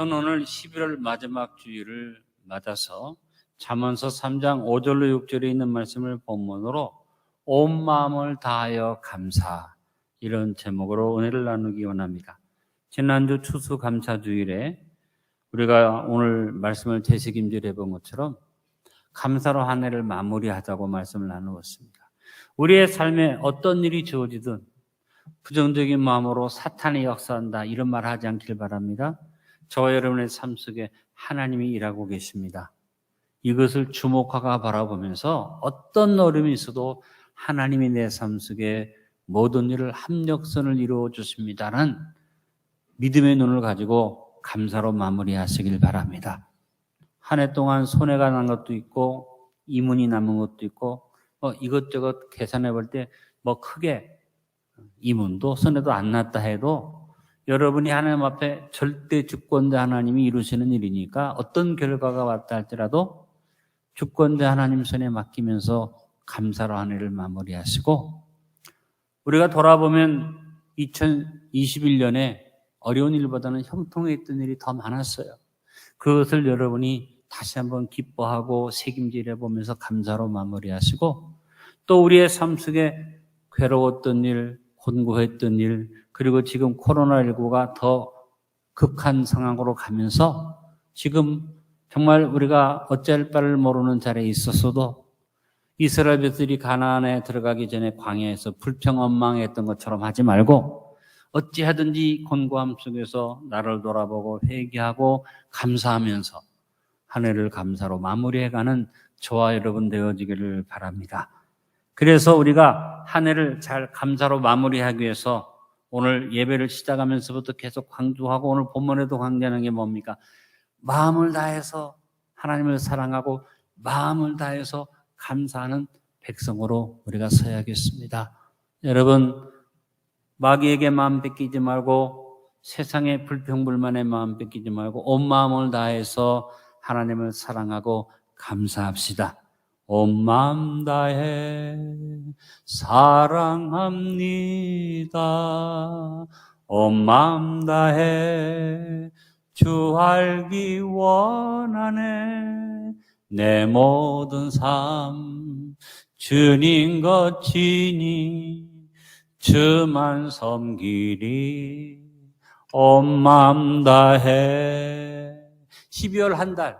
저는 오늘 11월 마지막 주일을 맞아서 잠언서 3장 5절로 6절에 있는 말씀을 본문으로 온 마음을 다하여 감사, 이런 제목으로 은혜를 나누기 원합니다. 지난주 추수감사주일에 우리가 오늘 말씀을 되새김질 해본 것처럼 감사로 한 해를 마무리하자고 말씀을 나누었습니다. 우리의 삶에 어떤 일이 주어지든 부정적인 마음으로 사탄이 역사한다, 이런 말 하지 않길 바랍니다. 저와 여러분의 삶 속에 하나님이 일하고 계십니다. 이것을 주목하고 바라보면서 어떤 어려움이 있어도 하나님이 내 삶 속에 모든 일을 합력선을 이루어 주십니다라는 믿음의 눈을 가지고 감사로 마무리하시길 바랍니다. 한 해 동안 손해가 난 것도 있고 이문이 남은 것도 있고 이것저것 계산해 볼 때 크게 이문도 손해도 안 났다 해도 여러분이 하나님 앞에 절대 주권자 하나님이 이루시는 일이니까 어떤 결과가 왔다 할지라도 주권자 하나님 손에 맡기면서 감사로 한 해를 마무리하시고, 우리가 돌아보면 2021년에 어려운 일보다는 형통했던 일이 더 많았어요. 그것을 여러분이 다시 한번 기뻐하고 책임질해 보면서 감사로 마무리하시고, 또 우리의 삶 속에 괴로웠던 일, 곤고했던 일, 그리고 지금 코로나19가 더 극한 상황으로 가면서 지금 정말 우리가 어찌할 바를 모르는 자리에 있었어도 이스라엘 백성들이 가나안에 들어가기 전에 광야에서 불평원망했던 것처럼 하지 말고 어찌하든지 곤고함 속에서 나를 돌아보고 회개하고 감사하면서 한 해를 감사로 마무리해가는 저와 여러분 되어지기를 바랍니다. 그래서 우리가 한 해를 잘 감사로 마무리하기 위해서 오늘 예배를 시작하면서부터 계속 강조하고 오늘 본문에도 강조하는 게 뭡니까? 마음을 다해서 하나님을 사랑하고 마음을 다해서 감사하는 백성으로 우리가 서야겠습니다. 여러분, 마귀에게 마음 뺏기지 말고 세상의 불평불만의 마음 뺏기지 말고 온 마음을 다해서 하나님을 사랑하고 감사합시다. 온 마음 다해 사랑합니다. 온 마음 다해 주 알기 원하네. 내 모든 삶 주님 것이니 주만 섬기리. 온 마음 다해. 12월 한 달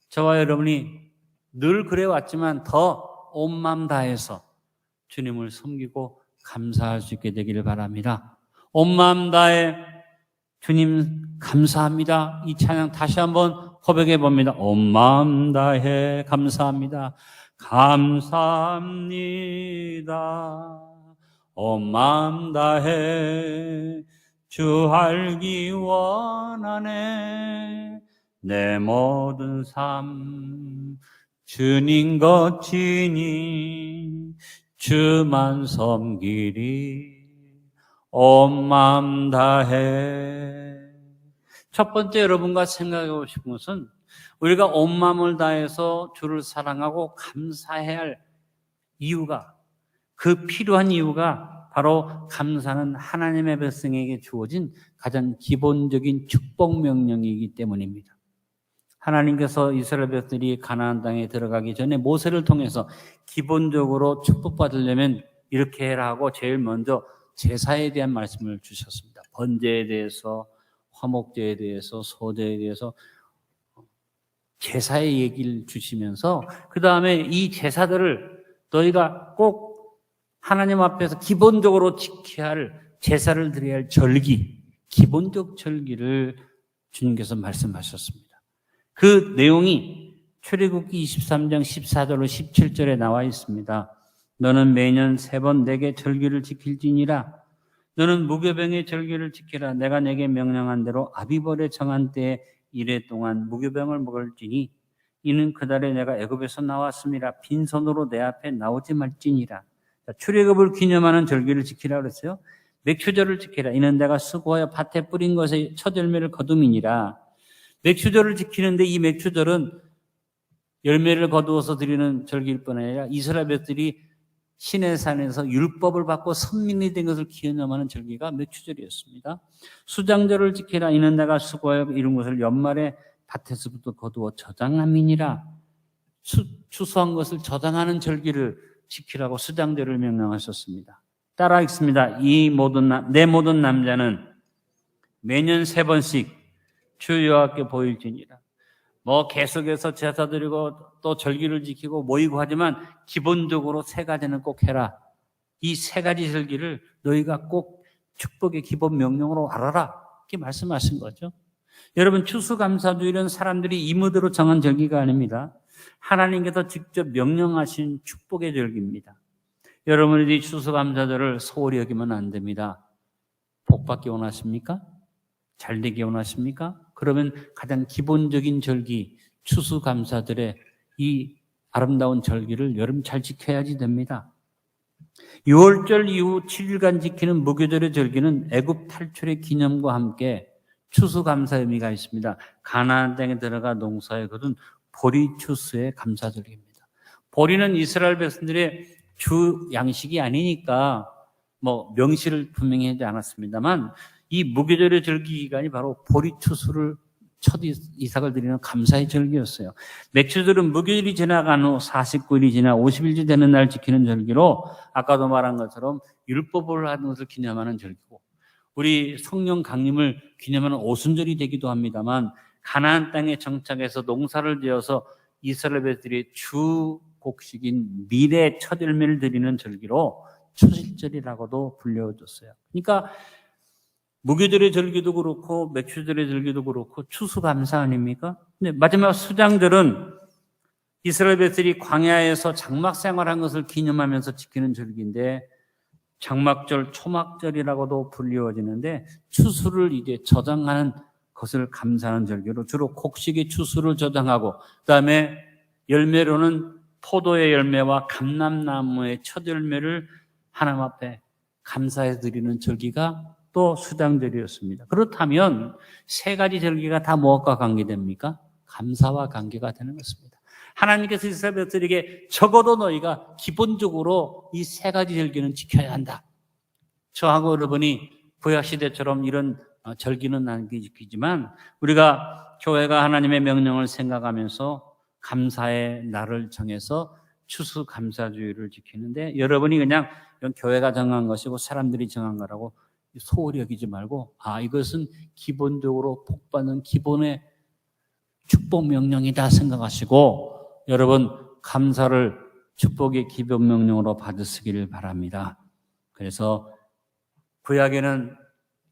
저와 여러분이 늘 그래왔지만 더 온 마음 다해서 주님을 섬기고 감사할 수 있게 되기를 바랍니다. 온 마음 다해 주님 감사합니다. 이 찬양 다시 한번 고백해 봅니다. 온 마음 다해 감사합니다. 감사합니다. 온 마음 다해 주 알기 원하네. 내 모든 삶 주님 것이니 주만 섬기리. 온 마음 다해. 첫 번째 여러분과 생각하고 싶은 것은 우리가 온 마음을 다해서 주를 사랑하고 감사해야 할 이유가, 그 필요한 이유가 바로 감사는 하나님의 백성에게 주어진 가장 기본적인 축복 명령이기 때문입니다. 하나님께서 이스라엘 백성들이 가나안 땅에 들어가기 전에 모세를 통해서 기본적으로 축복받으려면 이렇게 해라 하고 제일 먼저 제사에 대한 말씀을 주셨습니다. 번제에 대해서, 화목제에 대해서, 소제에 대해서 제사의 얘기를 주시면서 그 다음에 이 제사들을 너희가 꼭 하나님 앞에서 기본적으로 지켜야 할, 제사를 드려야 할 절기, 기본적 절기를 주님께서 말씀하셨습니다. 그 내용이 출애굽기 23장 14절로 17절에 나와 있습니다. 너는 매년 3번 내게 절기를 지킬지니라. 너는 무교병의 절기를 지키라. 내가 내게 명령한 대로 아비벌의 정한 때에 이래 동안 무교병을 먹을지니 이는 그달에 내가 애굽에서 나왔음이라. 빈손으로 내 앞에 나오지 말지니라. 출애굽을 기념하는 절기를 지키라 그랬어요. 맥추절을 지키라. 이는 내가 수고하여 밭에 뿌린 것의 첫 열매를 거둠이니라. 맥추절을 지키는데 이 맥추절은 열매를 거두어서 드리는 절기일 뿐 아니라 이스라엘 백성들이 시내산에서 율법을 받고 선민이 된 것을 기념하는 절기가 맥추절이었습니다. 수장절을 지키라. 이는 내가 수고하여 이룬 것을 연말에 밭에서부터 거두어 저장함이니라. 추수한 것을 저장하는 절기를 지키라고 수장절을 명령하셨습니다. 따라 읽습니다. 내 모든 남자는 매년 3번씩 주 여호와께 보일지니라. 계속해서 제사 드리고 또 절기를 지키고 모이고 하지만 기본적으로 3가지는 꼭 해라. 이 3가지 절기를 너희가 꼭 축복의 기본 명령으로 알아라. 이렇게 말씀하신 거죠. 여러분, 추수감사주일은 사람들이 임의대로 정한 절기가 아닙니다. 하나님께서 직접 명령하신 축복의 절기입니다. 여러분이 추수감사절을 소홀히 여기면 안 됩니다. 복받기 원하십니까? 잘되기 원하십니까? 그러면 가장 기본적인 절기, 추수감사절의 이 아름다운 절기를 여러분 잘 지켜야지 됩니다. 6월절 이후 7일간 지키는 무교절의 절기는 애굽 탈출의 기념과 함께 추수감사 의미가 있습니다. 가나안 땅에 들어가 농사에 거둔 보리 추수의 감사절기입니다. 보리는 이스라엘 백성들의 주 양식이 아니니까 명시를 분명히 하지 않았습니다만 이 무교절의 절기 기간이 바로 보리 추수를 첫 이삭을 드리는 감사의 절기였어요. 맥추절은 무교절이 지나간 후 49일이 지나 50일째 되는 날 지키는 절기로 아까도 말한 것처럼 율법을 하는 것을 기념하는 절기고 우리 성령 강림을 기념하는 오순절이 되기도 합니다만 가나안 땅에 정착해서 농사를 지어서 이스라엘 백성들이 주 곡식인 밀의 첫 열매를 드리는 절기로 초실절이라고도 불려졌어요. 그러니까 무교절의 절기도 그렇고 맥추절의 절기도 그렇고 추수감사 아닙니까? 근데 마지막 수장절은 이스라엘 백성들이 광야에서 장막 생활한 것을 기념하면서 지키는 절기인데 장막절, 초막절이라고도 불리워지는데 추수를 이제 저장하는 것을 감사하는 절기로 주로 곡식의 추수를 저장하고 그다음에 열매로는 포도의 열매와 감람나무의 첫 열매를 하나님 앞에 감사해 드리는 절기가 또 수장절이었습니다. 그렇다면 3가지 절기가 다 무엇과 관계됩니까? 감사와 관계가 되는 것입니다. 하나님께서 이스라엘 백성들에게 적어도 너희가 기본적으로 이 3가지 절기는 지켜야 한다. 저하고 여러분이 구약시대처럼 이런 절기는 안 지키지만 우리가 교회가 하나님의 명령을 생각하면서 감사의 날을 정해서 추수감사주의를 지키는데 여러분이 그냥 이건 교회가 정한 것이고 사람들이 정한 거라고 소홀히 여기지 말고 이것은 기본적으로 복받는 기본의 축복 명령이다 생각하시고 여러분 감사를 축복의 기본 명령으로 받으시기를 바랍니다. 그래서 구약에는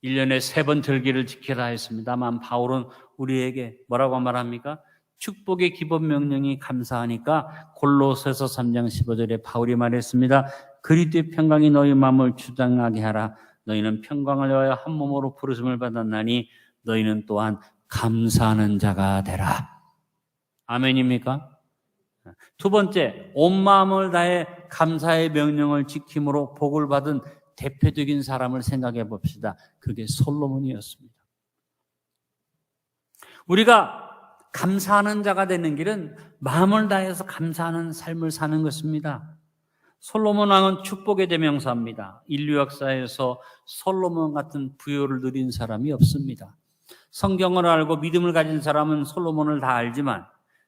1년에 3번 절기를 지키라 했습니다만 바울은 우리에게 뭐라고 말합니까? 축복의 기본 명령이 감사하니까 골로새서 3장 15절에 바울이 말했습니다. 그리스도의 평강이 너희 마음을 주장하게 하라. 너희는 평강을 위하여 한 몸으로 부르심을 받았나니 너희는 또한 감사하는 자가 되라. 아멘입니까? 2번째, 온 마음을 다해 감사의 명령을 지킴으로 복을 받은 대표적인 사람을 생각해 봅시다. 그게 솔로몬이었습니다. 우리가 감사하는 자가 되는 길은 마음을 다해서 감사하는 삶을 사는 것입니다. 솔로몬 왕은 축복의 대명사입니다. 인류 역사에서 솔로몬 같은 부요를 누린 사람이 없습니다. 성경을 알고 믿음을 가진 사람은 솔로몬을 다 알지만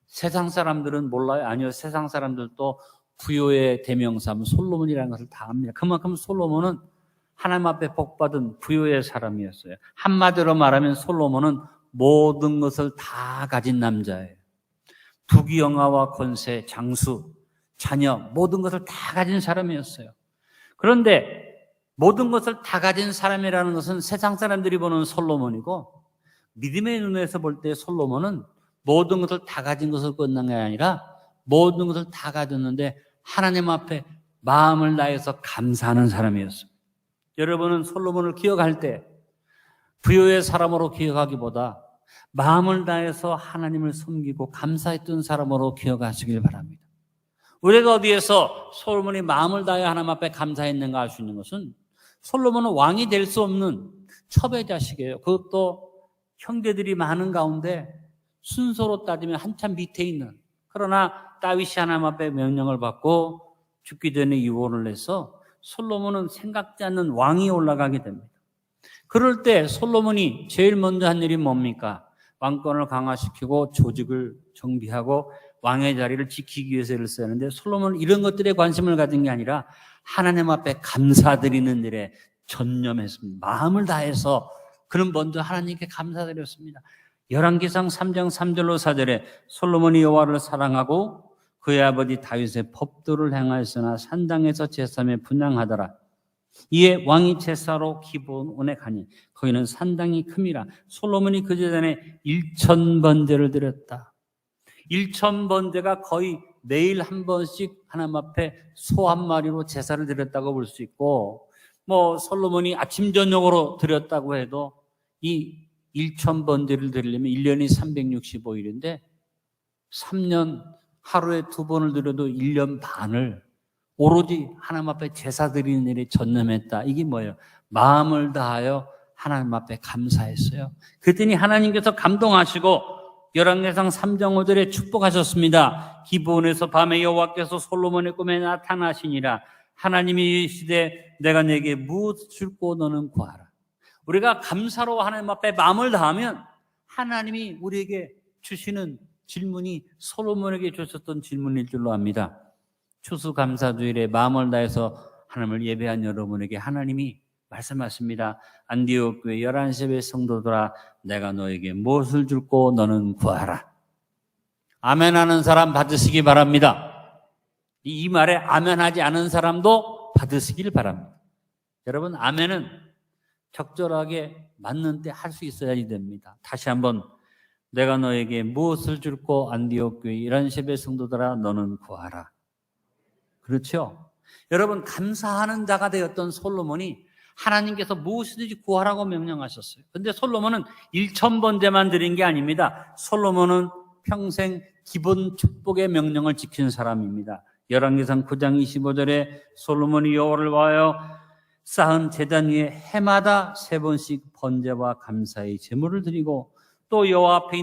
세상 사람들은 몰라요. 아니요, 세상 사람들도 부요의 대명사는 솔로몬이라는 것을 다 압니다. 그만큼 솔로몬은 하나님 앞에 복받은 부요의 사람이었어요. 한마디로 말하면 솔로몬은 모든 것을 다 가진 남자예요. 부귀영화와 권세, 장수, 자녀, 모든 것을 다 가진 사람이었어요. 그런데 모든 것을 다 가진 사람이라는 것은 세상 사람들이 보는 솔로몬이고 믿음의 눈에서 볼 때 솔로몬은 모든 것을 다 가진 것을 끝난 게 아니라 모든 것을 다 가졌는데 하나님 앞에 마음을 다해서 감사하는 사람이었어요. 여러분은 솔로몬을 기억할 때 부요의 사람으로 기억하기보다 마음을 다해서 하나님을 섬기고 감사했던 사람으로 기억하시길 바랍니다. 우리가 어디에서 솔로몬이 마음을 다해 하나님 앞에 감사했는가 알 수 있는 것은 솔로몬은 왕이 될 수 없는 첩의 자식이에요. 그것도 형제들이 많은 가운데 순서로 따지면 한참 밑에 있는, 그러나 다윗이 하나님 앞에 명령을 받고 죽기 전에 이혼을 해서 솔로몬은 생각지 않는 왕이 올라가게 됩니다. 그럴 때 솔로몬이 제일 먼저 한 일이 뭡니까? 왕권을 강화시키고 조직을 정비하고 왕의 자리를 지키기 위해서 일을 쓰는데 솔로몬은 이런 것들에 관심을 가진 게 아니라 하나님 앞에 감사드리는 일에 전념했습니다. 마음을 다해서 그는 먼저 하나님께 감사드렸습니다. 열왕기상 3장 3절로 4절에 솔로몬이 여호와를 사랑하고 그의 아버지 다윗의 법도를 행하였으나 산당에서 제삼에 분향하더라. 이에 왕이 제사로 기브온에 가니 거기는 산당이 큼이라. 솔로몬이 그 제단에 1000번제를 드렸다. 1000번제가 거의 매일 한 번씩 하나님 앞에 소 한 마리로 제사를 드렸다고 볼 수 있고, 솔로몬이 아침 저녁으로 드렸다고 해도 이 1000번제를 드리려면 1년이 365일인데 3년 하루에 2번을 드려도 1년 반을 오로지 하나님 앞에 제사 드리는 일에 전념했다. 이게 뭐예요? 마음을 다하여 하나님 앞에 감사했어요. 그랬더니 하나님께서 감동하시고 열왕기상 3장 5절에 축복하셨습니다. 기브온에서 밤에 여호와께서 솔로몬의 꿈에 나타나시니라. 하나님이 이르시되 내가 내게 무엇을 줄고 너는 구하라. 우리가 감사로 하나님 앞에 마음을 다하면 하나님이 우리에게 주시는 질문이 솔로몬에게 주셨던 질문일 줄로 압니다. 추수감사주일에 마음을 다해서 하나님을 예배한 여러분에게 하나님이 말씀하십니다. 안디옥 교회 11시 성도들아, 내가 너에게 무엇을 줄고 너는 구하라. 아멘하는 사람 받으시기 바랍니다. 이 말에 아멘하지 않은 사람도 받으시길 바랍니다. 여러분, 아멘은 적절하게 맞는 때 할 수 있어야지 됩니다. 다시 한번, 내가 너에게 무엇을 줄고 안디옥 교회 11시 성도들아 너는 구하라. 그렇죠? 여러분, 감사하는 자가 되었던 솔로몬이 하나님께서 무엇이든지 구하라고 명령하셨어요. 그런데 솔로몬은 1000번제만 드린 게 아닙니다. 솔로몬은 평생 기본 축복의 명령을 지킨 사람입니다. 열왕기상 9장 25절에 솔로몬이 여호와를 위하여 쌓은 제단 위에 해마다 3번씩 번제와 감사의 제물을 드리고 또 여호와 앞에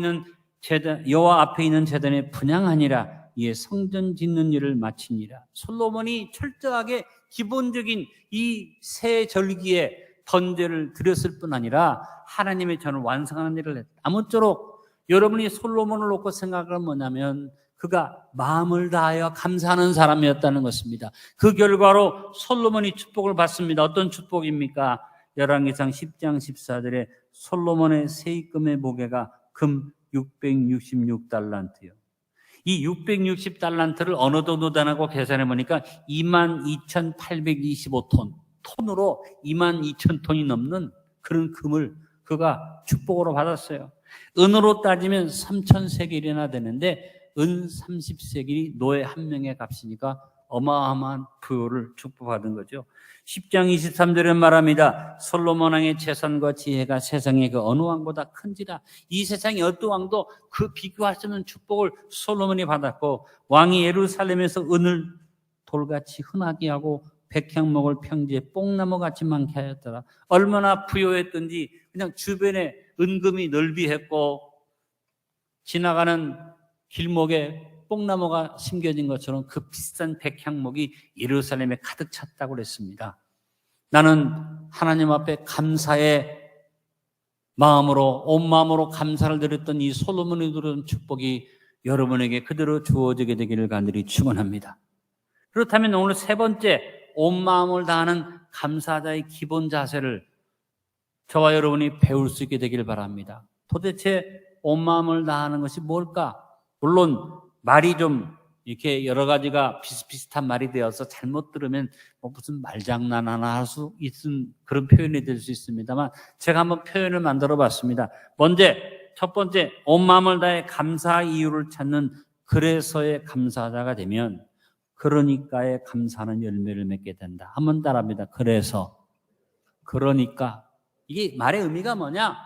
있는 제단에 분향하니라. 이에 성전 짓는 일을 마치니라. 솔로몬이 철저하게 기본적인 이 세 절기에 번제를 드렸을 뿐 아니라 하나님의 전을 완성하는 일을 했다. 아무쪼록 여러분이 솔로몬을 놓고 생각하면 뭐냐면 그가 마음을 다하여 감사하는 사람이었다는 것입니다. 그 결과로 솔로몬이 축복을 받습니다. 어떤 축복입니까? 열왕기상 10장 14절에 솔로몬의 세입금의 무게가 금 666달란트요. 이 660달란트를 어느 정도 되나고 계산해 보니까 22,825톤, 톤으로 22,000톤이 넘는 그런 금을 그가 축복으로 받았어요. 은으로 따지면 3,000세겔이나 되는데 은 30세겔이 노예 한 명의 값이니까 어마어마한 부요를 축복받은 거죠. 10장 23절에 말합니다. 솔로몬 왕의 재산과 지혜가 세상의 그 어느 왕보다 큰지라. 이 세상의 어떤 왕도 그 비교할 수 없는 축복을 솔로몬이 받았고, 왕이 예루살렘에서 은을 돌같이 흔하게 하고 백향목을 평지에 뽕나무같이 많게 하였더라. 얼마나 부요했던지 그냥 주변에 은금이 넓이했고 지나가는 길목에 뽕나무가 심겨진 것처럼 그 비싼 백향목이 예루살렘에 가득 찼다고 그랬습니다. 나는 하나님 앞에 감사의 마음으로, 온 마음으로 감사를 드렸던 이 솔로몬이 누린 축복이 여러분에게 그대로 주어지게 되기를 간절히 축원합니다. 그렇다면 오늘 세 번째, 온 마음을 다하는 감사자의 기본 자세를 저와 여러분이 배울 수 있게 되기를 바랍니다. 도대체 온 마음을 다하는 것이 뭘까? 물론 말이 좀 이렇게 여러 가지가 비슷비슷한 말이 되어서 잘못 들으면 무슨 말장난 하나 할 수 있는 그런 표현이 될 수 있습니다만 제가 한번 표현을 만들어 봤습니다. 첫 번째, 온 마음을 다해 감사 이유를 찾는 그래서의 감사자가 되면 그러니까의 감사하는 열매를 맺게 된다. 한번 따라합니다. 그러니까. 이게 말의 의미가 뭐냐?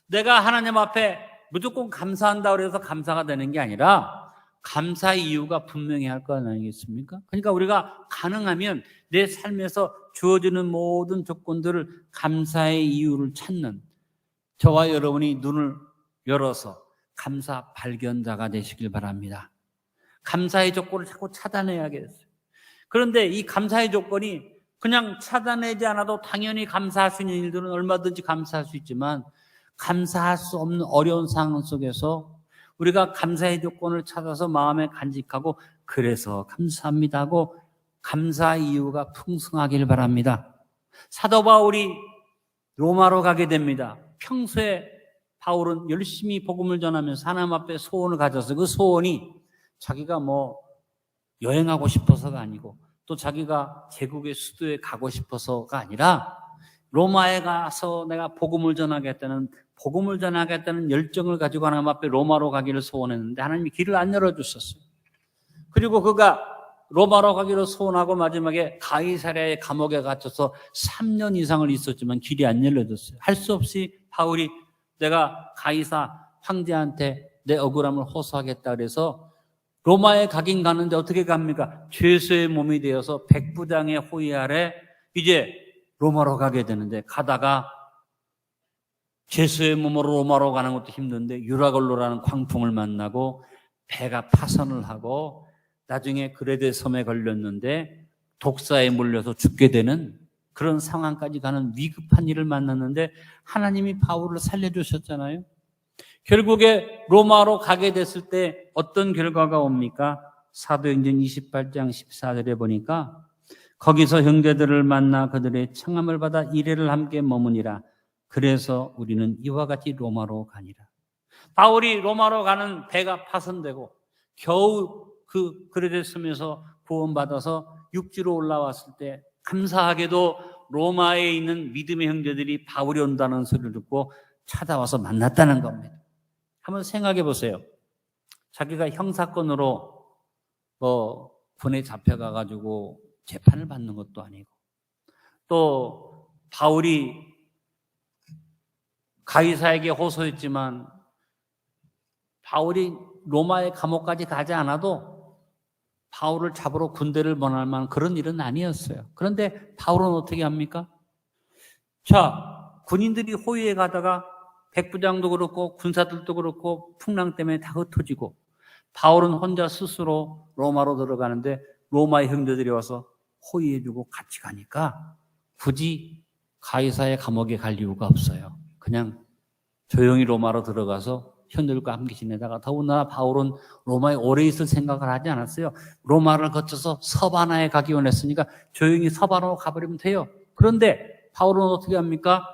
내가 하나님 앞에 무조건 감사한다고 해서 감사가 되는 게 아니라 감사의 이유가 분명히 할 거 아니겠습니까? 그러니까 우리가 가능하면 내 삶에서 주어지는 모든 조건들을 감사의 이유를 찾는 저와 여러분이 눈을 열어서 감사 발견자가 되시길 바랍니다. 감사의 조건을 자꾸 찾아내야겠어요. 그런데 이 감사의 조건이 그냥 찾아내지 않아도 당연히 감사할 수 있는 일들은 얼마든지 감사할 수 있지만 감사할 수 없는 어려운 상황 속에서 우리가 감사의 조건을 찾아서 마음에 간직하고 그래서 감사합니다 하고 감사 이유가 풍성하길 바랍니다. 사도 바울이 로마로 가게 됩니다. 평소에 바울은 열심히 복음을 전하면서 하나님 앞에 소원을 가져서 그 소원이 자기가 여행하고 싶어서가 아니고 또 자기가 제국의 수도에 가고 싶어서가 아니라 로마에 가서 내가 복음을 전하겠다는 열정을 가지고 하나님 앞에 로마로 가기를 소원했는데 하나님이 길을 안 열어주셨어요. 그리고 그가 로마로 가기를 소원하고 마지막에 가이사랴의 감옥에 갇혀서 3년 이상을 있었지만 길이 안 열려졌어요. 할 수 없이 바울이 내가 가이사 황제한테 내 억울함을 호소하겠다 그래서 로마에 가긴 가는데 어떻게 갑니까? 죄수의 몸이 되어서 백부장의 호위 아래 이제 로마로 가게 되는데 가다가 죄수의 몸으로 로마로 가는 것도 힘든데 유라굴로라는 광풍을 만나고 배가 파선을 하고 나중에 그레데 섬에 걸렸는데 독사에 물려서 죽게 되는 그런 상황까지 가는 위급한 일을 만났는데 하나님이 바울을 살려주셨잖아요. 결국에 로마로 가게 됐을 때 어떤 결과가 옵니까? 사도행전 28장 14절에 보니까 거기서 형제들을 만나 그들의 청함을 받아 이래를 함께 머무니라. 그래서 우리는 이와 같이 로마로 가니라. 바울이 로마로 가는 배가 파손되고 겨우 그 그레데 섬에서 구원받아서 육지로 올라왔을 때 감사하게도 로마에 있는 믿음의 형제들이 바울이 온다는 소리를 듣고 찾아와서 만났다는 겁니다. 한번 생각해 보세요. 자기가 형사건으로 군에 잡혀가가지고 재판을 받는 것도 아니고 또 바울이 가이사에게 호소했지만 바울이 로마의 감옥까지 가지 않아도 바울을 잡으러 군대를 보낼 만한 그런 일은 아니었어요. 그런데 바울은 어떻게 합니까? 자, 군인들이 호위에 가다가 백부장도 그렇고 군사들도 그렇고 풍랑 때문에 다 흩어지고 바울은 혼자 스스로 로마로 들어가는데 로마의 형제들이 와서 호위해주고 같이 가니까 굳이 가이사의 감옥에 갈 이유가 없어요. 그냥 조용히 로마로 들어가서 형들과 함께 지내다가 더군다나 바울은 로마에 오래 있을 생각을 하지 않았어요. 로마를 거쳐서 서바나에 가기 원했으니까 조용히 서바나로 가버리면 돼요. 그런데 바울은 어떻게 합니까?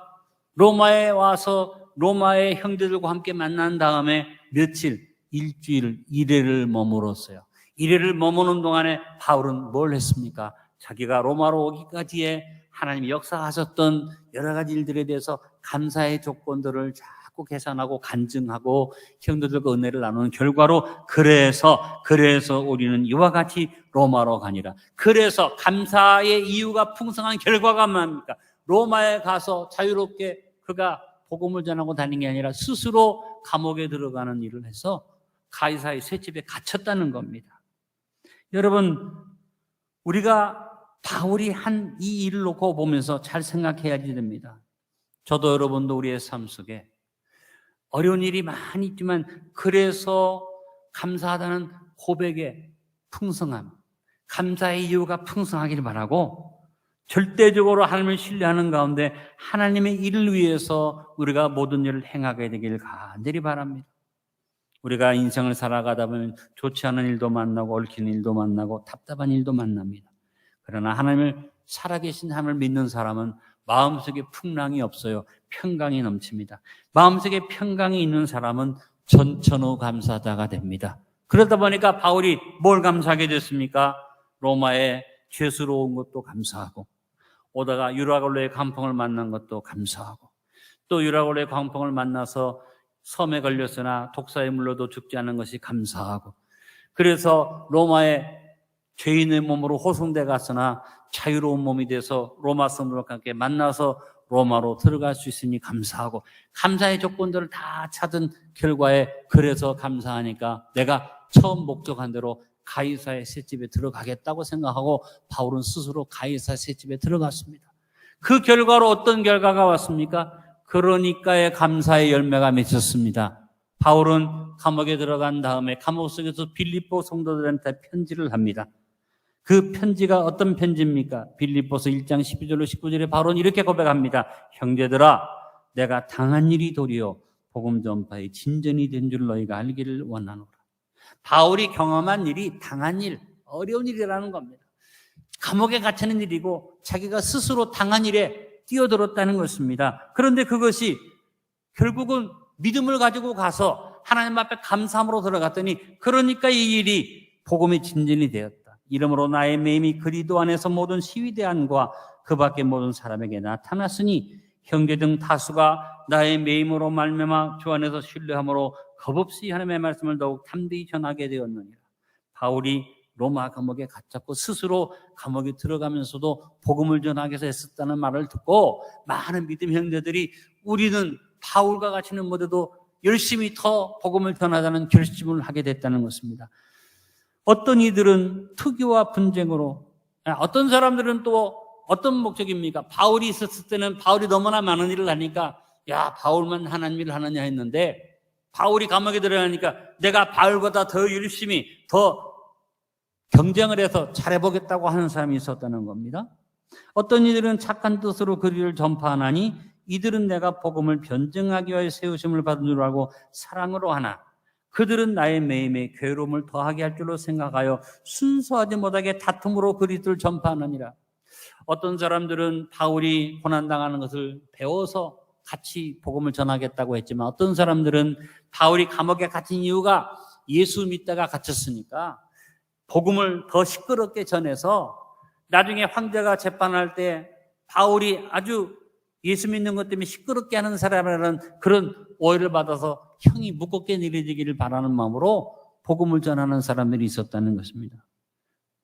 로마에 와서 로마의 형제들과 함께 만난 다음에 며칠, 일주일, 이래를 머물었어요. 이래를 머무는 동안에 바울은 뭘 했습니까? 자기가 로마로 오기까지에 하나님이 역사하셨던 여러 가지 일들에 대해서 감사의 조건들을 자꾸 계산하고 간증하고 형제들과 은혜를 나누는 결과로 그래서 우리는 이와 같이 로마로 가니라. 그래서 감사의 이유가 풍성한 결과가 뭡니까? 로마에 가서 자유롭게 그가 복음을 전하고 다니는 게 아니라 스스로 감옥에 들어가는 일을 해서 가이사의 쇠집에 갇혔다는 겁니다. 여러분, 우리가 바울이 한 이 일을 놓고 보면서 잘 생각해야 됩니다. 저도 여러분도 우리의 삶 속에 어려운 일이 많이 있지만 그래서 감사하다는 고백의 풍성함, 감사의 이유가 풍성하기를 바라고 절대적으로 하나님을 신뢰하는 가운데 하나님의 일을 위해서 우리가 모든 일을 행하게 되길 간절히 바랍니다. 우리가 인생을 살아가다 보면 좋지 않은 일도 만나고 얽히는 일도 만나고 답답한 일도 만납니다. 그러나 하나님을 살아계신 하나님을 믿는 사람은 마음속에 풍랑이 없어요. 평강이 넘칩니다. 마음속에 평강이 있는 사람은 전천후 감사자가 됩니다. 그러다 보니까 바울이 뭘 감사하게 됐습니까? 로마에 죄수로 온 것도 감사하고 오다가 유라굴로의 광풍을 만난 것도 감사하고 또 유라굴로의 광풍을 만나서 섬에 걸렸으나 독사에 물려도 죽지 않은 것이 감사하고 그래서 로마의 죄인의 몸으로 호송돼 갔으나 자유로운 몸이 돼서 로마 성도들과 함께 만나서 로마로 들어갈 수 있으니 감사하고 감사의 조건들을 다 찾은 결과에 그래서 감사하니까 내가 처음 목적한 대로 가이사의 셋집에 들어가겠다고 생각하고 바울은 스스로 가이사 셋집에 들어갔습니다. 그 결과로 어떤 결과가 왔습니까? 그러니까의 감사의 열매가 맺혔습니다. 바울은 감옥에 들어간 다음에 감옥 속에서 빌립보 성도들한테 편지를 합니다. 그 편지가 어떤 편지입니까? 빌립보서 1장 12절로 19절에 바울은 이렇게 고백합니다. 형제들아, 내가 당한 일이 도리어 복음 전파의 진전이 된 줄 너희가 알기를 원하노라. 바울이 경험한 일이 당한 일, 어려운 일이라는 겁니다. 감옥에 갇히는 일이고 자기가 스스로 당한 일에 뛰어들었다는 것입니다. 그런데 그것이 결국은 믿음을 가지고 가서 하나님 앞에 감사함으로 들어갔더니 그러니까 이 일이 복음의 진전이 되었다. 이러므로 나의 매임이 그리스도 안에서 모든 시위대안과 그 밖의 모든 사람에게 나타났으니 형제 등 다수가 나의 매임으로 말미암아 주 안에서 신뢰함으로 겁없이 하나님의 말씀을 더욱 담대히 전하게 되었느니라. 바울이 로마 감옥에 갇혔고 스스로 감옥에 들어가면서도 복음을 전하기 위해서 애썼다는 말을 듣고 많은 믿음 형제들이 우리는 바울과 같이는 못해도 열심히 더 복음을 전하자는 결심을 하게 됐다는 것입니다. 어떤 이들은 투기와 분쟁으로, 어떤 사람들은 또 어떤 목적입니까? 바울이 있었을 때는 바울이 너무나 많은 일을 하니까 야, 바울만 하나님 일을 하느냐 했는데 바울이 감옥에 들어가니까 내가 바울보다 더 열심히 더 경쟁을 해서 잘해보겠다고 하는 사람이 있었다는 겁니다. 어떤 이들은 착한 뜻으로 그리를 전파하나니 이들은 내가 복음을 변증하기 위하여 세우심을 받은 줄 알고 사랑으로 하나 그들은 나의 매임에 괴로움을 더하게 할 줄로 생각하여 순수하지 못하게 다툼으로 그리스도를 전파하느니라. 어떤 사람들은 바울이 고난당하는 것을 배워서 같이 복음을 전하겠다고 했지만 어떤 사람들은 바울이 감옥에 갇힌 이유가 예수 믿다가 갇혔으니까 복음을 더 시끄럽게 전해서 나중에 황제가 재판할 때 바울이 아주 예수 믿는 것 때문에 시끄럽게 하는 사람이라는 그런 오해를 받아서 형이 무겁게 내려지기를 바라는 마음으로 복음을 전하는 사람들이 있었다는 것입니다.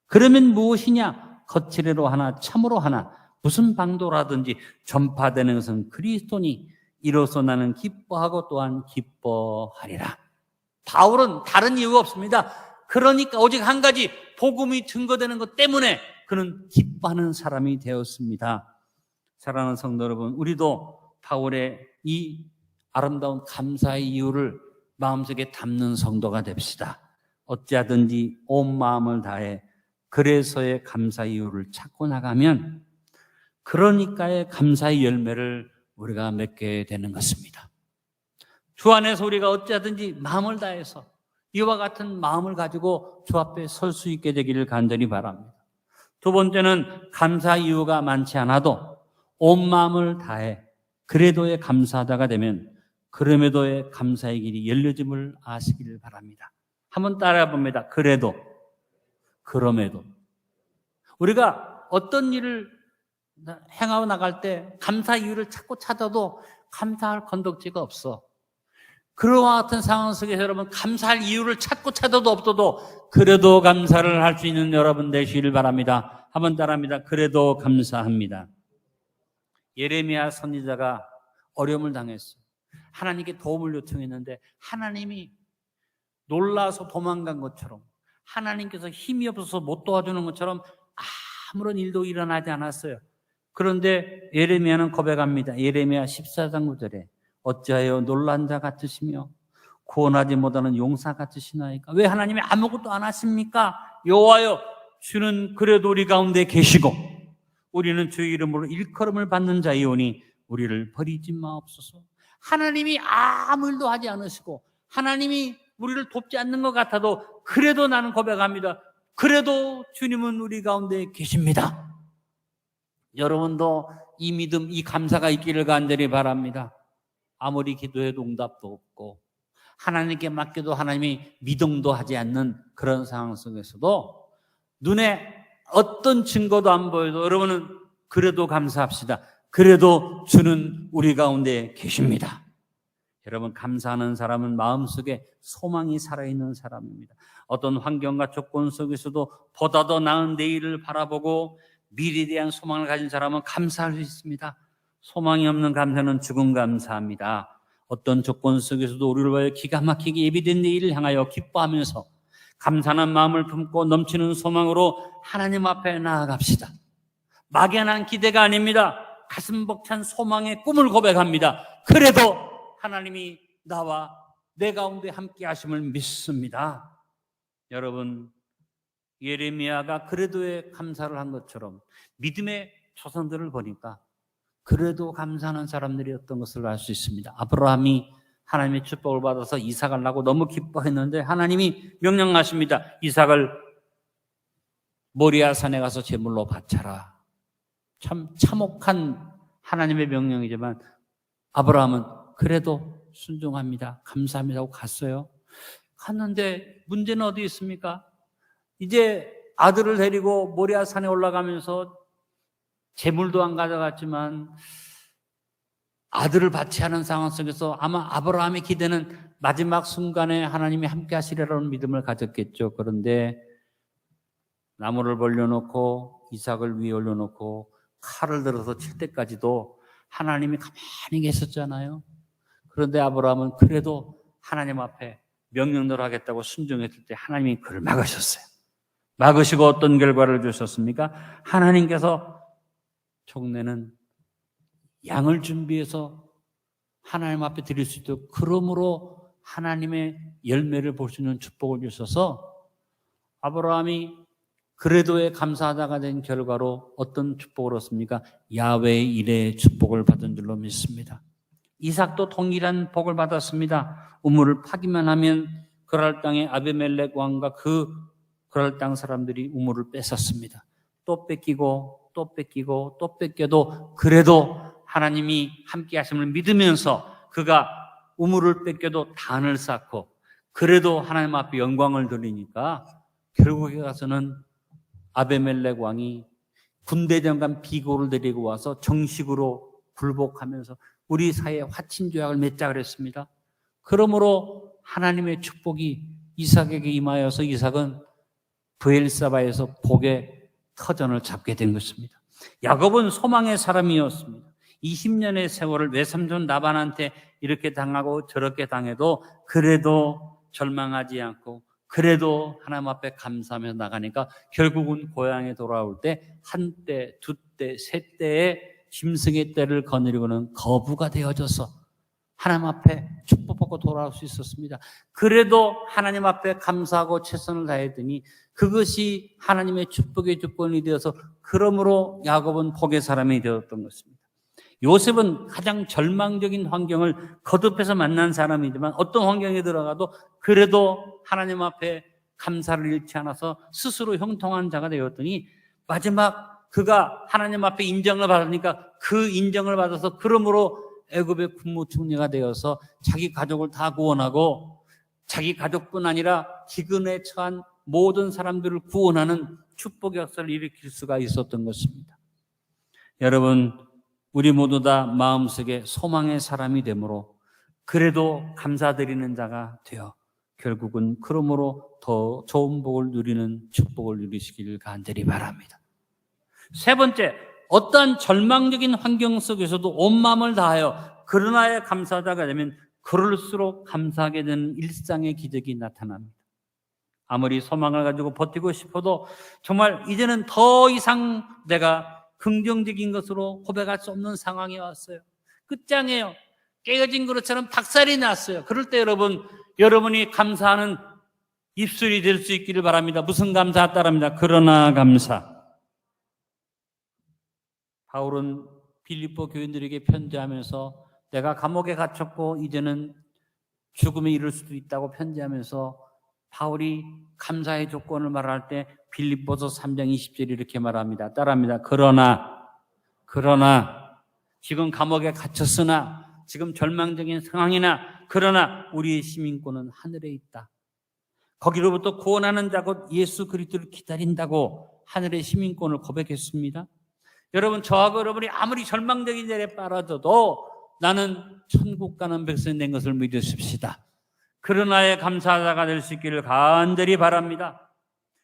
그러면 무엇이냐? 거칠애로 하나 참으로 하나 무슨 방도라든지 전파되는 것은 그리스도니 이로써 나는 기뻐하고 또한 기뻐하리라. 바울은 다른 이유가 없습니다. 그러니까 오직 한 가지 복음이 증거되는 것 때문에 그는 기뻐하는 사람이 되었습니다. 사랑하는 성도 여러분, 우리도 바울의 이 아름다운 감사의 이유를 마음속에 담는 성도가 됩시다. 어찌하든지 온 마음을 다해 그래서의 감사의 이유를 찾고 나가면 그러니까의 감사의 열매를 우리가 맺게 되는 것입니다. 주 안에서 우리가 어찌하든지 마음을 다해서 이와 같은 마음을 가지고 주 앞에 설 수 있게 되기를 간절히 바랍니다. 두 번째는 감사 이유가 많지 않아도 온 마음을 다해 그래도에 감사하다가 되면 그럼에도의 감사의 길이 열려짐을 아시기를 바랍니다. 한번 따라해 봅니다. 그래도, 그럼에도. 우리가 어떤 일을 행하고 나갈 때 감사 이유를 찾고 찾아도 감사할 건덕지가 없어. 그와 같은 상황 속에서 여러분 감사할 이유를 찾고 찾아도 없어도 그래도 감사를 할 수 있는 여러분 되시길 바랍니다. 한번 따라합니다. 그래도 감사합니다. 예레미야 선지자가 어려움을 당했어요. 하나님께 도움을 요청했는데 하나님이 놀라서 도망간 것처럼 하나님께서 힘이 없어서 못 도와주는 것처럼 아무런 일도 일어나지 않았어요. 그런데 예레미야는 고백합니다. 예레미야 14장 9절에 어찌하여 놀란 자 같으시며 구원하지 못하는 용사 같으시나이까? 왜 하나님이 아무것도 안 하십니까? 여호와여, 주는 그래도 우리 가운데 계시고 우리는 주의 이름으로 일컬음을 받는 자이오니 우리를 버리지 마옵소서. 하나님이 아무 일도 하지 않으시고 하나님이 우리를 돕지 않는 것 같아도 그래도 나는 고백합니다. 그래도 주님은 우리 가운데 계십니다. 여러분도 이 믿음, 이 감사가 있기를 간절히 바랍니다. 아무리 기도해도 응답도 없고 하나님께 맡겨도 하나님이 미동도 하지 않는 그런 상황 속에서도 눈에 어떤 증거도 안 보여도 여러분은 그래도 감사합시다. 그래도 주는 우리 가운데 계십니다. 여러분, 감사하는 사람은 마음속에 소망이 살아있는 사람입니다. 어떤 환경과 조건 속에서도 보다 더 나은 내일을 바라보고 미래에 대한 소망을 가진 사람은 감사할 수 있습니다. 소망이 없는 감사는 죽은 감사합니다. 어떤 조건 속에서도 우리를 위하여 기가 막히게 예비된 내일을 향하여 기뻐하면서 감사한 마음을 품고 넘치는 소망으로 하나님 앞에 나아갑시다. 막연한 기대가 아닙니다. 가슴 벅찬 소망의 꿈을 고백합니다. 그래도 하나님이 나와 내 가운데 함께 하심을 믿습니다. 여러분, 예레미야가 그래도에 감사를 한 것처럼 믿음의 조상들을 보니까 그래도 감사하는 사람들이었던 것을 알 수 있습니다. 아브라함이 하나님의 축복을 받아서 이삭을 낳고 너무 기뻐했는데 하나님이 명령하십니다. 이삭을 모리아 산에 가서 제물로 바쳐라. 참 참혹한 하나님의 명령이지만 아브라함은 그래도 순종합니다. 감사합니다 하고 갔어요. 갔는데 문제는 어디 있습니까? 이제 아들을 데리고 모리아 산에 올라가면서 제물도 안 가져갔지만 아들을 바쳐야 하는 상황 속에서 아마 아브라함의 기대는 마지막 순간에 하나님이 함께 하시리라는 믿음을 가졌겠죠. 그런데 나무를 벌려놓고 이삭을 위에 올려놓고 칼을 들어서 칠 때까지도 하나님이 가만히 계셨잖아요. 그런데 아브라함은 그래도 하나님 앞에 명령대로 하겠다고 순종했을 때 하나님이 그를 막으셨어요. 막으시고 어떤 결과를 주셨습니까? 하나님께서 촉내는 양을 준비해서 하나님 앞에 드릴 수 있도록 그러므로 하나님의 열매를 볼 수 있는 축복을 주셔서 아브라함이 그래도에 감사하다가 된 결과로 어떤 축복을 얻습니까? 야훼의 일의 축복을 받은 줄로 믿습니다. 이삭도 동일한 복을 받았습니다. 우물을 파기만 하면 그랄 땅의 아비멜렉 왕과 그랄 땅 사람들이 우물을 뺏었습니다. 또 뺏기고 또 뺏기고 또 뺏겨도 그래도 하나님이 함께 하심을 믿으면서 그가 우물을 뺏겨도 단을 쌓고 그래도 하나님 앞에 영광을 돌리니까 결국에 가서는 아비멜렉 왕이 군대장관 비고를 데리고 와서 정식으로 굴복하면서 우리 사이에 화친조약을 맺자 그랬습니다. 그러므로 하나님의 축복이 이삭에게 임하여서 이삭은 브엘사바에서 복의 터전을 잡게 된 것입니다. 야곱은 소망의 사람이었습니다. 20년의 세월을 외삼촌 라반한테 이렇게 당하고 저렇게 당해도 그래도 절망하지 않고 그래도 하나님 앞에 감사하며 나가니까 결국은 고향에 돌아올 때 한 때, 두 때, 세 때의 짐승의 때를 거느리고는 거부가 되어져서 하나님 앞에 축복받고 돌아올 수 있었습니다. 그래도 하나님 앞에 감사하고 최선을 다했더니 그것이 하나님의 축복의 조건이 되어서 그러므로 야곱은 복의 사람이 되었던 것입니다. 요셉은 가장 절망적인 환경을 거듭해서 만난 사람이지만 어떤 환경에 들어가도 그래도 하나님 앞에 감사를 잃지 않아서 스스로 형통한 자가 되었더니 마지막 그가 하나님 앞에 인정을 받으니까 그 인정을 받아서 그러므로 애굽의 국무총리가 되어서 자기 가족을 다 구원하고 자기 가족뿐 아니라 기근에 처한 모든 사람들을 구원하는 축복의 역사를 일으킬 수가 있었던 것입니다. 여러분, 우리 모두 다 마음속에 소망의 사람이 되므로 그래도 감사드리는 자가 되어 결국은 그러므로 더 좋은 복을 누리는 축복을 누리시길 간절히 바랍니다. 세 번째, 어떠한 절망적인 환경 속에서도 온 마음을 다하여 그러나에 감사하다가 되면 그럴수록 감사하게 되는 일상의 기적이 나타납니다. 아무리 소망을 가지고 버티고 싶어도 정말 이제는 더 이상 내가 긍정적인 것으로 고백할 수 없는 상황이 왔어요. 끝장이에요. 깨어진 그릇처럼 닭살이 났어요. 그럴 때 여러분이 감사하는 입술이 될 수 있기를 바랍니다. 무슨 감사 따릅니다. 그러나 감사. 바울은 빌립보 교인들에게 편지하면서 내가 감옥에 갇혔고 이제는 죽음에 이를 수도 있다고 편지하면서 바울이 감사의 조건을 말할 때 빌립보서 3장 20절 이렇게 말합니다. 따라합니다. 그러나 지금 감옥에 갇혔으나 지금 절망적인 상황이나 그러나 우리의 시민권은 하늘에 있다. 거기로부터 구원하는 자 곧 예수 그리스도를 기다린다고 하늘의 시민권을 고백했습니다. 여러분, 저하고 여러분이 아무리 절망적인 자리에 빠져도 나는 천국 가는 백성이 된 것을 믿으십시다. 그러나에 감사자가 될 수 있기를 간절히 바랍니다.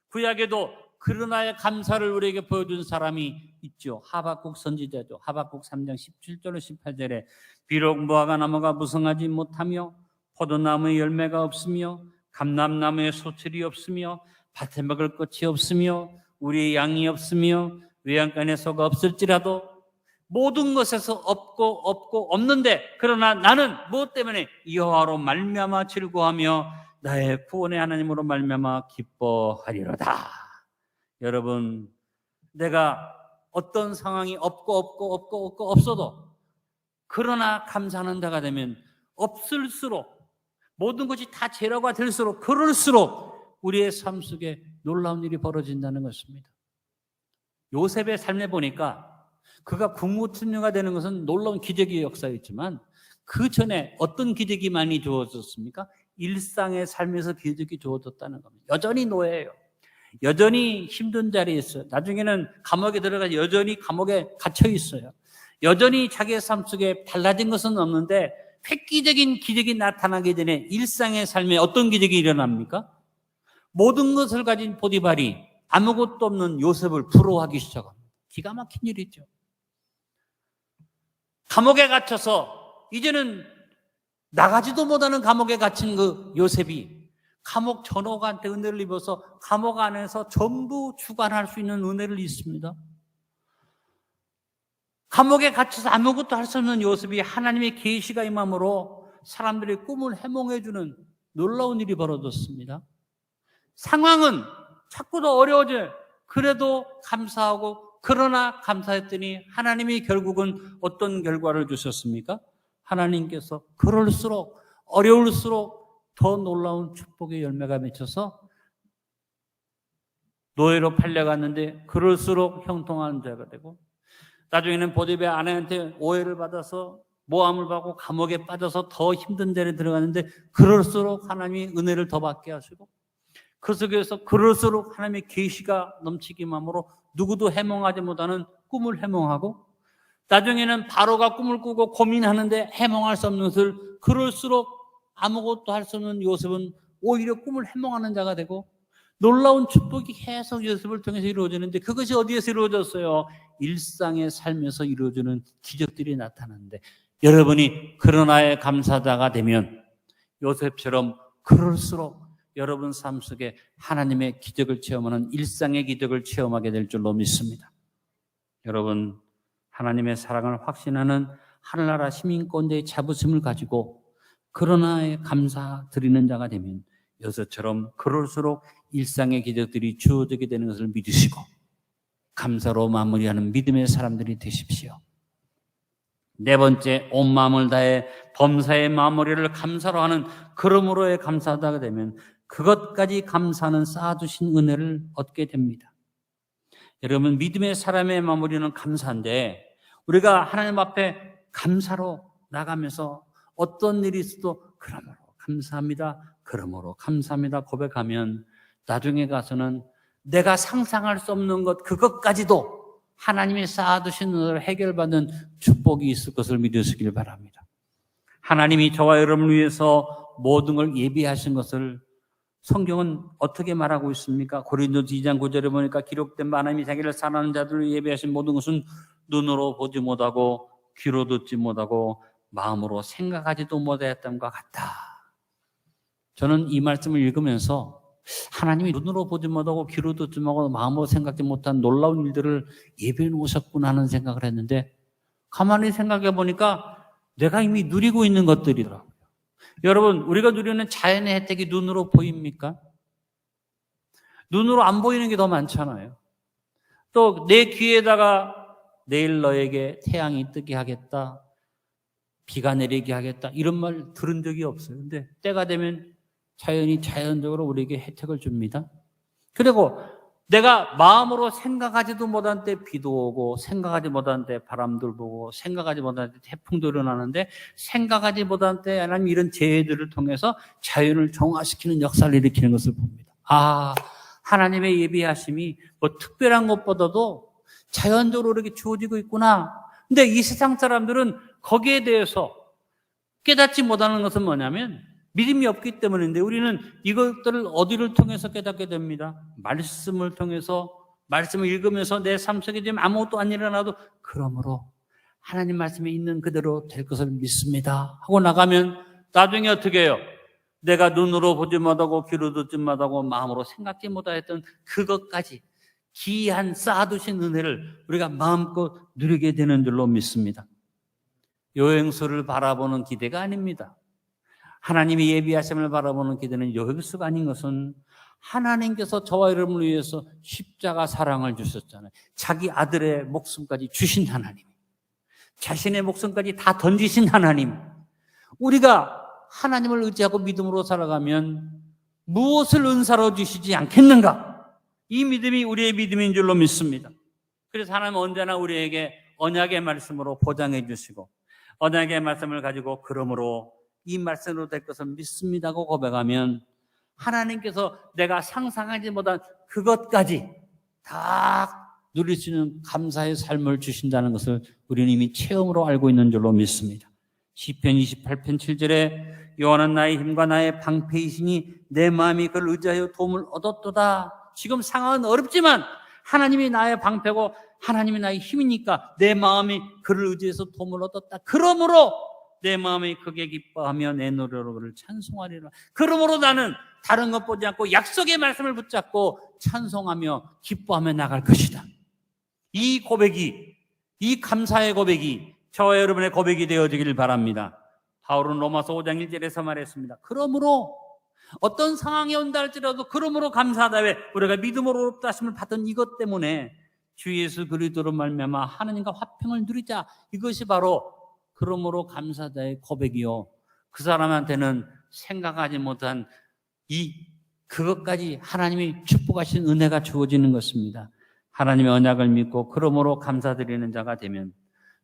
구약에도 그러나의 감사를 우리에게 보여준 사람이 있죠. 하박국 선지자죠. 하박국 3장 17절 18절에 비록 무화과 나무가 무성하지 못하며 포도나무에 열매가 없으며 감람나무에 소출이 없으며 밭에 먹을 것이 없으며 우리의 양이 없으며 외양간에 소가 없을지라도 모든 것에서 없는데 그러나 나는 무엇 때문에 여호와로 말미암아 즐거워하며 나의 구원의 하나님으로 말미암아 기뻐하리로다. 여러분, 내가 어떤 상황이 없어도 그러나 감사하는 자가 되면 없을수록 모든 것이 다 제로가 될수록 그럴수록 우리의 삶 속에 놀라운 일이 벌어진다는 것입니다. 요셉의 삶에 보니까 그가 국무총리가 되는 것은 놀라운 기적의 역사였지만 그 전에 어떤 기적이 많이 주어졌습니까? 일상의 삶에서 기적이 주어졌다는 겁니다. 여전히 노예예요. 여전히 힘든 자리에 있어요. 나중에는 감옥에 들어가서 여전히 감옥에 갇혀 있어요. 여전히 자기의 삶 속에 달라진 것은 없는데 획기적인 기적이 나타나기 전에 일상의 삶에 어떤 기적이 일어납니까? 모든 것을 가진 보디발이 아무것도 없는 요셉을 부러워하기 시작합니다. 기가 막힌 일이죠. 감옥에 갇혀서 이제는 나가지도 못하는 감옥에 갇힌 그 요셉이 감옥 전호관한테 은혜를 입어서 감옥 안에서 전부 주관할 수 있는 은혜를 입습니다. 감옥에 갇혀서 아무것도 할 수 없는 요셉이 하나님의 계시가 임함으로 사람들의 꿈을 해몽해주는 놀라운 일이 벌어졌습니다. 상황은 자꾸 더 어려워져요. 그래도 감사하고 그러나 감사했더니 하나님이 결국은 어떤 결과를 주셨습니까? 하나님께서 그럴수록 어려울수록 더 놀라운 축복의 열매가 맺혀서 노예로 팔려갔는데 그럴수록 형통한 자가 되고 나중에는 보디발 아내한테 오해를 받아서 모함을 받고 감옥에 빠져서 더 힘든 자리에 들어갔는데 그럴수록 하나님이 은혜를 더 받게 하시고 그 속에서 그럴수록 하나님의 계시가 넘치기만으로 누구도 해몽하지 못하는 꿈을 해몽하고 나중에는 바로가 꿈을 꾸고 고민하는데 해몽할 수 없는 것을 그럴수록 아무것도 할 수 없는 요셉은 오히려 꿈을 해몽하는 자가 되고 놀라운 축복이 계속 요셉을 통해서 이루어지는데 그것이 어디에서 이루어졌어요? 일상의 삶에서 이루어지는 기적들이 나타나는데 여러분이 그러나의 감사자가 되면 요셉처럼 그럴수록 여러분 삶 속에 하나님의 기적을 체험하는 일상의 기적을 체험하게 될 줄로 믿습니다. 여러분 하나님의 사랑을 확신하는 하늘나라 시민권자의 자부심을 가지고 그러나의 감사드리는 자가 되면 요셉처럼 그럴수록 일상의 기적들이 주어지게 되는 것을 믿으시고 감사로 마무리하는 믿음의 사람들이 되십시오. 네 번째, 온 마음을 다해 범사의 마무리를 감사로 하는 그러므로의 감사자가 되면 그것까지 감사하는 쌓아두신 은혜를 얻게 됩니다. 여러분 믿음의 사람의 마무리는 감사인데 우리가 하나님 앞에 감사로 나가면서 어떤 일이 있어도 그러므로 감사합니다. 그러므로 감사합니다. 고백하면 나중에 가서는 내가 상상할 수 없는 것 그것까지도 하나님이 쌓아두신 은혜를 해결받는 축복이 있을 것을 믿으시길 바랍니다. 하나님이 저와 여러분을 위해서 모든 걸 예비하신 것을 성경은 어떻게 말하고 있습니까? 고린도서 2장 9절에 보니까 기록된 하나님이 자기를 사랑하는 자들을 예비하신 모든 것은 눈으로 보지 못하고 귀로 듣지 못하고 마음으로 생각하지도 못하였던 것 같다. 저는 이 말씀을 읽으면서 하나님이 눈으로 보지 못하고 귀로 듣지 못하고 마음으로 생각지 못한 놀라운 일들을 예비해 놓으셨구나 하는 생각을 했는데 가만히 생각해 보니까 내가 이미 누리고 있는 것들이더라고요. 여러분 우리가 누리는 자연의 혜택이 눈으로 보입니까? 눈으로 안 보이는 게 더 많잖아요. 또 내 귀에다가 내일 너에게 태양이 뜨게 하겠다, 비가 내리게 하겠다 이런 말 들은 적이 없어요. 근데 때가 되면 자연이 자연적으로 우리에게 혜택을 줍니다. 그리고 내가 마음으로 생각하지도 못한 때 비도 오고 생각하지 못한 때 바람들 보고 생각하지 못한 때 태풍도 일어나는데 생각하지 못한 때 하나님 이런 재해들을 통해서 자연을 정화시키는 역사를 일으키는 것을 봅니다. 아, 하나님의 예비하심이 뭐 특별한 것보다도 자연적으로 이렇게 주어지고 있구나. 근데 이 세상 사람들은 거기에 대해서 깨닫지 못하는 것은 뭐냐면 믿음이 없기 때문인데 우리는 이것들을 어디를 통해서 깨닫게 됩니다. 말씀을 통해서 말씀을 읽으면서 내 삶 속에 지금 아무것도 안 일어나도 그러므로 하나님 말씀에 있는 그대로 될 것을 믿습니다 하고 나가면 나중에 어떻게 해요? 내가 눈으로 보지 못하고 귀로 듣지 못하고 마음으로 생각지 못하였던 그것까지 기이한 쌓아두신 은혜를 우리가 마음껏 누리게 되는 줄로 믿습니다. 여행수를 바라보는 기대가 아닙니다. 하나님의 예비하심을 바라보는 기대는 여행수가 아닌 것은 하나님께서 저와 여러분을 위해서 십자가 사랑을 주셨잖아요. 자기 아들의 목숨까지 주신 하나님, 자신의 목숨까지 다 던지신 하나님, 우리가 하나님을 의지하고 믿음으로 살아가면 무엇을 은사로 주시지 않겠는가? 이 믿음이 우리의 믿음인 줄로 믿습니다. 그래서 하나님은 언제나 우리에게 언약의 말씀으로 보장해 주시고, 언약의 말씀을 가지고 그러므로 이 말씀으로 될 것을 믿습니다고 고백하면 하나님께서 내가 상상하지 못한 그것까지 다 누릴 수 있는 감사의 삶을 주신다는 것을 우리는 이미 체험으로 알고 있는 줄로 믿습니다. 시편 28편 7절에 여호와는 나의 힘과 나의 방패이시니 내 마음이 그를 의지하여 도움을 얻었도다. 지금 상황은 어렵지만 하나님이 나의 방패고 하나님이 나의 힘이니까 내 마음이 그를 의지해서 도움을 얻었다. 그러므로 내 마음이 크게 기뻐하며 내 노래로 그를 찬송하리라. 그러므로 나는 다른 것 보지 않고 약속의 말씀을 붙잡고 찬송하며 기뻐하며 나갈 것이다. 이 고백이, 이 감사의 고백이 저와 여러분의 고백이 되어지기를 바랍니다. 바울은 로마서 5장 1절에서 말했습니다. 그러므로 어떤 상황이 온다 할지라도 그러므로 감사하다. 왜? 우리가 믿음으로 의롭다 하심을 받은 이것 때문에 주 예수 그리스도로 말미암아 하나님과 화평을 누리자. 이것이 바로 그러므로 감사다의 고백이요, 그 사람한테는 생각하지 못한 그것까지 하나님이 축복하신 은혜가 주어지는 것입니다. 하나님의 언약을 믿고 그러므로 감사드리는 자가 되면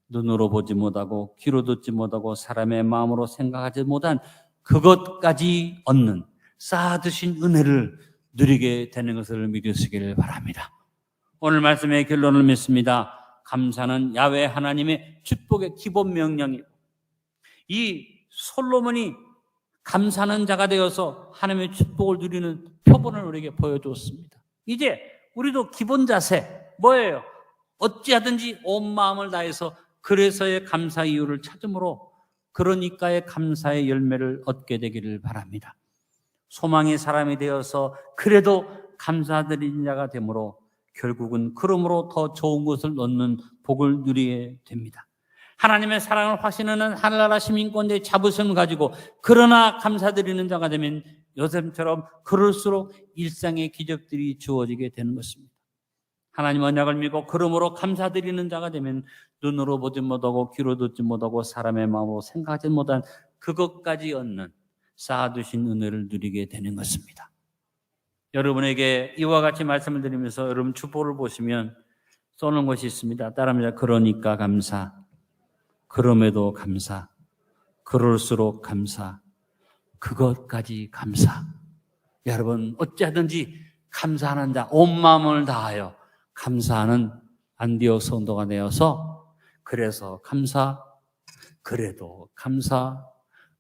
눈으로 보지 못하고 귀로 듣지 못하고 사람의 마음으로 생각하지 못한 그것까지 얻는 쌓아두신 은혜를 누리게 되는 것을 믿으시기를 바랍니다. 오늘 말씀의 결론을 맺습니다. 감사는 야훼 하나님의 축복의 기본 명령이고, 이 솔로몬이 감사하는 자가 되어서 하나님의 축복을 누리는 표본을 우리에게 보여주었습니다. 이제 우리도 기본 자세 뭐예요? 어찌하든지 온 마음을 다해서 그래서의 감사 이유를 찾음으로 그러니까의 감사의 열매를 얻게 되기를 바랍니다. 소망의 사람이 되어서 그래도 감사드리는 자가 되므로 결국은 그러므로 더 좋은 것을 얻는 복을 누리게 됩니다. 하나님의 사랑을 확신하는 하늘나라 시민권자의 자부심을 가지고 그러나 감사드리는 자가 되면 요셉처럼 그럴수록 일상의 기적들이 주어지게 되는 것입니다. 하나님 언약을 믿고 그러므로 감사드리는 자가 되면 눈으로 보지 못하고 귀로 듣지 못하고 사람의 마음으로 생각하지 못한 그것까지 얻는 쌓아두신 은혜를 누리게 되는 것입니다. 여러분에게 이와 같이 말씀을 드리면서 여러분 축복을 보시면 쏘는 것이 있습니다. 따라합니다. 그러니까 감사, 그럼에도 감사, 그럴수록 감사, 그것까지 감사. 여러분 어찌하든지 감사하는 자, 온 마음을 다하여 감사하는 안디옥 성도가 되어서 그래서 감사, 그래도 감사,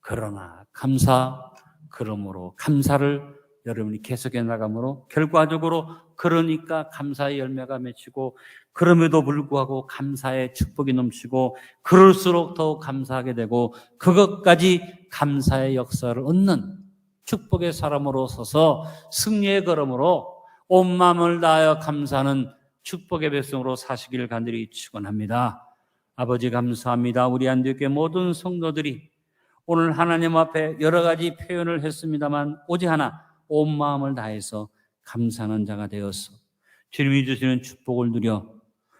그러나 감사, 그러므로 감사를 여러분이 계속해 나감으로 결과적으로 그러니까 감사의 열매가 맺히고 그럼에도 불구하고 감사의 축복이 넘치고 그럴수록 더욱 감사하게 되고 그것까지 감사의 역사를 얻는 축복의 사람으로 서서 승리의 걸음으로 온 마음을 다하여 감사하는 축복의 백성으로 사시기를 간절히 축원합니다. 아버지 감사합니다. 우리 안디옥교회 모든 성도들이 오늘 하나님 앞에 여러 가지 표현을 했습니다만 오직 하나 온 마음을 다해서 감사하는 자가 되어서 주님이 주시는 축복을 누려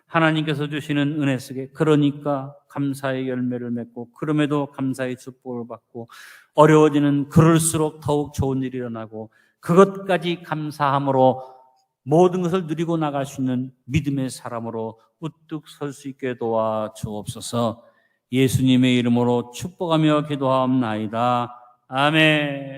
하나님께서 주시는 은혜 속에 그러니까 감사의 열매를 맺고 그럼에도 감사의 축복을 받고 어려워지는 그럴수록 더욱 좋은 일이 일어나고 그것까지 감사함으로 모든 것을 누리고 나갈 수 있는 믿음의 사람으로 우뚝 설 수 있게 도와 주옵소서. 예수님의 이름으로 축복하며 기도하옵나이다. 아멘.